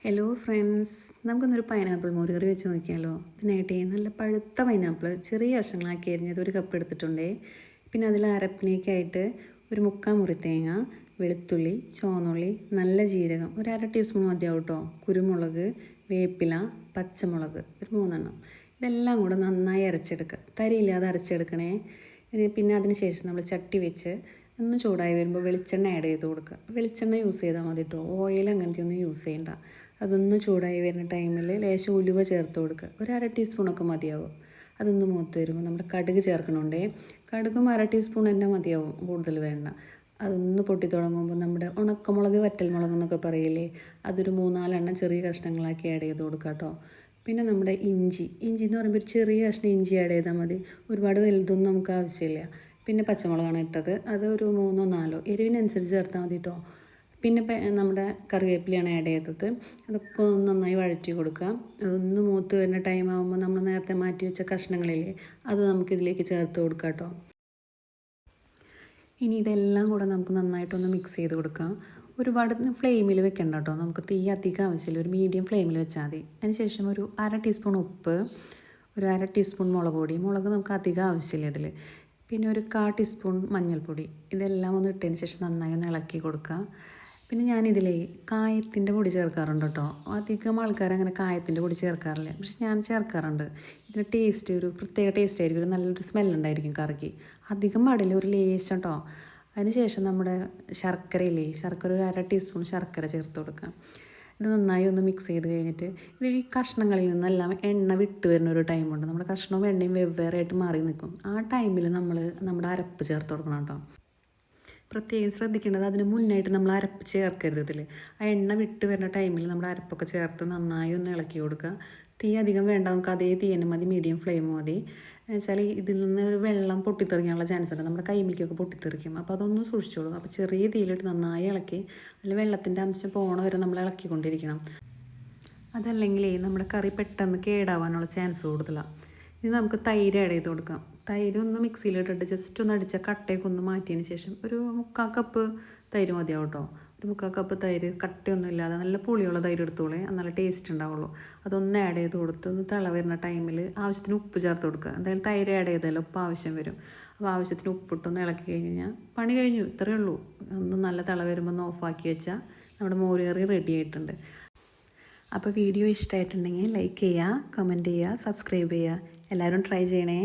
Hello friends, നമുക്കൊന്നൊരു pineapple മോര് കറി വെച്ച് നോക്കിയാലോ. ഇതിനായിട്ട് നല്ല പഴുത്ത പൈനാപ്പിൾ ചെറിയ കഷ്ണങ്ങളാക്കി അരിഞ്ഞത് ഒരു കപ്പ് എടുത്തിട്ടുണ്ടേ. പിന്നെ അതിൽ അരപ്പിനേക്കായിട്ട് ഒരു മുക്കാൽ മുറി തേങ്ങ, വെളുത്തുള്ളി, ചുവന്നുള്ളി, നല്ല ജീരകം ഒരു 1/2 ടീസ്പൂൺ മതിയാവും കേട്ടോ, കുരുമുളക്, വേപ്പില, പച്ചമുളക് ഒരു 3 എണ്ണം. ഇതെല്ലാം കൂടെ നന്നായി അരച്ചെടുക്കുക, തരിയില്ലാതെ അരച്ചെടുക്കണേ. പിന്നെ അതിന് ശേഷം നമ്മൾ ചട്ടി വെച്ച് ഒന്ന് ചൂടായി വരുമ്പോൾ വെളിച്ചെണ്ണ ആഡ് ചെയ്ത് കൊടുക്കുക. വെളിച്ചെണ്ണ യൂസ് ചെയ്താൽ മതി കേട്ടോ, ഓയിൽ അങ്ങനത്തെ ഒന്നും യൂസ് ചെയ്യണ്ട. അതൊന്ന് ചൂടായി വരുന്ന ടൈമിൽ ലേശം ഉലുവ ചേർത്ത് കൊടുക്കുക, ഒരു 1/2 ടീസ്പൂണൊക്കെ മതിയാവും. അതൊന്ന് മൂത്ത് വരുമ്പോൾ നമ്മുടെ കടുക് ചേർക്കണുണ്ടേ. കടുകും 1/2 ടീസ്പൂൺ തന്നെ മതിയാവും, കൂടുതൽ വേണ്ട. അതൊന്ന് പൊട്ടി തുടങ്ങുമ്പോൾ നമ്മുടെ ഉണക്കമുളക്, വറ്റൽമുളക് എന്നൊക്കെ പറയില്ലേ, അതൊരു 3-4 എണ്ണം ചെറിയ കഷ്ണങ്ങളാക്കി ആഡ് ചെയ്ത് കൊടുക്കുക കേട്ടോ. പിന്നെ നമ്മുടെ ഇഞ്ചി എന്ന് പറയുമ്പോൾ ഒരു ചെറിയ കഷ്ണം ഇഞ്ചി ആഡ് ചെയ്താൽ മതി, ഒരുപാട് വലുതൊന്നും നമുക്ക് ആവശ്യമില്ല. പിന്നെ പച്ചമുളകാണ് ഇട്ടത്, അത് ഒരു 3-4 എരിവിനനുസരിച്ച് ചേർത്താൽ മതി കേട്ടോ. പിന്നെ നമ്മുടെ കറിവേപ്പിലയാണ് ആഡ് ചെയ്തത്. അതൊക്കെ ഒന്ന് നന്നായി വഴറ്റി കൊടുക്കുക. അതൊന്ന് മൂത്ത് വരുന്ന ടൈം ആകുമ്പോൾ നമ്മൾ നേരത്തെ മാറ്റി വെച്ച കഷ്ണങ്ങളില്ലേ, അത് നമുക്കിതിലേക്ക് ചേർത്ത് കൊടുക്കാം കേട്ടോ. ഇനി ഇതെല്ലാം കൂടെ നമുക്ക് നന്നായിട്ടൊന്ന് മിക്സ് ചെയ്ത് കൊടുക്കാം. ഒരുപാട് ഫ്ലെയിമിൽ വെക്കണ്ട കേട്ടോ, നമുക്ക് തീ അധികം ആവശ്യമില്ല, ഒരു മീഡിയം ഫ്ലെയിമിൽ വെച്ചാൽ മതി. അതിനുശേഷം ഒരു 1/2 ടീസ്പൂൺ ഉപ്പ്, ഒരു 1/2 ടീസ്പൂൺ മുളക് പൊടി, മുളക് നമുക്ക് അധികം ആവശ്യമില്ല ഇതിൽ. പിന്നെ ഒരു 1/4 ടീസ്പൂൺ മഞ്ഞൾപ്പൊടി. ഇതെല്ലാം ഒന്ന് ഇട്ടതിന് ശേഷം നന്നായി ഒന്ന് ഇളക്കി കൊടുക്കുക. പിന്നെ ഞാനിതിലേ കായത്തിൻ്റെ പൊടി ചേർക്കാറുണ്ട് കേട്ടോ. അധികം ആൾക്കാർ അങ്ങനെ കായത്തിൻ്റെ പൊടി ചേർക്കാറില്ല, പക്ഷെ ഞാൻ ചേർക്കാറുണ്ട്. ഇതിന് ടേസ്റ്റ് ഒരു പ്രത്യേക ടേസ്റ്റ് ആയിരിക്കും, ഒരു നല്ലൊരു സ്മെല്ലുണ്ടായിരിക്കും കറിക്ക്. അധികം പാടില്ല, ഒരു ലേശം കേട്ടോ. അതിന് ശേഷം നമ്മുടെ ശർക്കരയില്ലേ, ശർക്കര ഒരു 1/2 ടീസ്പൂൺ ശർക്കര ചേർത്ത് കൊടുക്കാം. ഇത് നന്നായി ഒന്ന് മിക്സ് ചെയ്ത് കഴിഞ്ഞിട്ട് ഇത് ഈ കഷ്ണങ്ങളിൽ നിന്നെല്ലാം എണ്ണ വിട്ട് വരുന്ന ഒരു ടൈമുണ്ട്. നമ്മുടെ കഷ്ണവും എണ്ണയും വെവ്വേറെ ആയിട്ട് മാറി നിൽക്കും. ആ ടൈമിൽ നമ്മൾ നമ്മുടെ അരപ്പ് ചേർത്ത് കൊടുക്കണം കേട്ടോ. പ്രത്യേകം ശ്രദ്ധിക്കേണ്ടത്, അതിന് മുന്നായിട്ട് നമ്മൾ അരപ്പ് ചേർക്കരുത് ഇതിൽ. ആ എണ്ണ വിട്ട് വരുന്ന ടൈമിൽ നമ്മുടെ അരപ്പൊക്കെ ചേർത്ത് നന്നായി ഒന്ന് ഇളക്കി കൊടുക്കുക. തീ അധികം വേണ്ട, നമുക്ക് അതേ തീ തന്നെ മതി, മീഡിയം ഫ്ലെയിം മതി. വെച്ചാൽ ഇതിൽ നിന്ന് വെള്ളം പൊട്ടിത്തെറിക്കാനുള്ള ചാൻസ് ഉണ്ട്, നമ്മുടെ കൈമിലേക്കൊക്കെ പൊട്ടിത്തെറിക്കും. അപ്പോൾ അതൊന്ന് സൂക്ഷിച്ചോളൂ. അപ്പോൾ ചെറിയ തീയിലിട്ട് നന്നായി ഇളക്കി അതിൽ വെള്ളത്തിൻ്റെ അംശം പോകണ വരെ നമ്മൾ ഇളക്കിക്കൊണ്ടിരിക്കണം. അതല്ലെങ്കിൽ നമ്മുടെ കറി പെട്ടെന്ന് കേടാവാനുള്ള ചാൻസ് കൂടുതലാണ്. ഇനി നമുക്ക് തൈര് ആഡ് ചെയ്ത് കൊടുക്കാം. തൈര് ഒന്ന് മിക്സിയിലിട്ടിട്ട് ജസ്റ്റ് ഒന്ന് അടിച്ച കട്ടയൊക്കെ ഒന്ന് മാറ്റിയതിന് ശേഷം ഒരു 3/4 കപ്പ് തൈര് മതിയാവും കേട്ടോ. ഒരു 3/4 കപ്പ് തൈര്, കട്ടയൊന്നും ഇല്ലാതെ നല്ല പുളിയുള്ള തൈര് എടുത്തോളേ, നല്ല ടേസ്റ്റ് ഉണ്ടാവുള്ളൂ. അതൊന്ന് ആഡ് ചെയ്ത് കൊടുത്ത് ഒന്ന് തിള വരുന്ന ടൈമിൽ ആവശ്യത്തിന് ഉപ്പ് ചേർത്ത് കൊടുക്കുക. എന്തായാലും തൈര് ആഡ് ചെയ്താലും ഉപ്പ് ആവശ്യം വരും. അപ്പോൾ ആവശ്യത്തിന് ഉപ്പിട്ടൊന്ന് ഇളക്കി കഴിഞ്ഞാൽ പണി കഴിഞ്ഞു, ഇത്രയേ ഉള്ളൂ. ഒന്ന് നല്ല തിള വരുമ്പോൾ ഒന്ന് ഓഫാക്കി വെച്ചാൽ നമ്മുടെ മോര് കറി റെഡി ആയിട്ടുണ്ട്. അപ്പോൾ വീഡിയോ ഇഷ്ടമായിട്ടുണ്ടെങ്കിൽ ലൈക്ക് ചെയ്യുക, കമൻറ്റ് ചെയ്യുക, സബ്സ്ക്രൈബ് ചെയ്യുക. എല്ലാവരും ട്രൈ ചെയ്യണേ.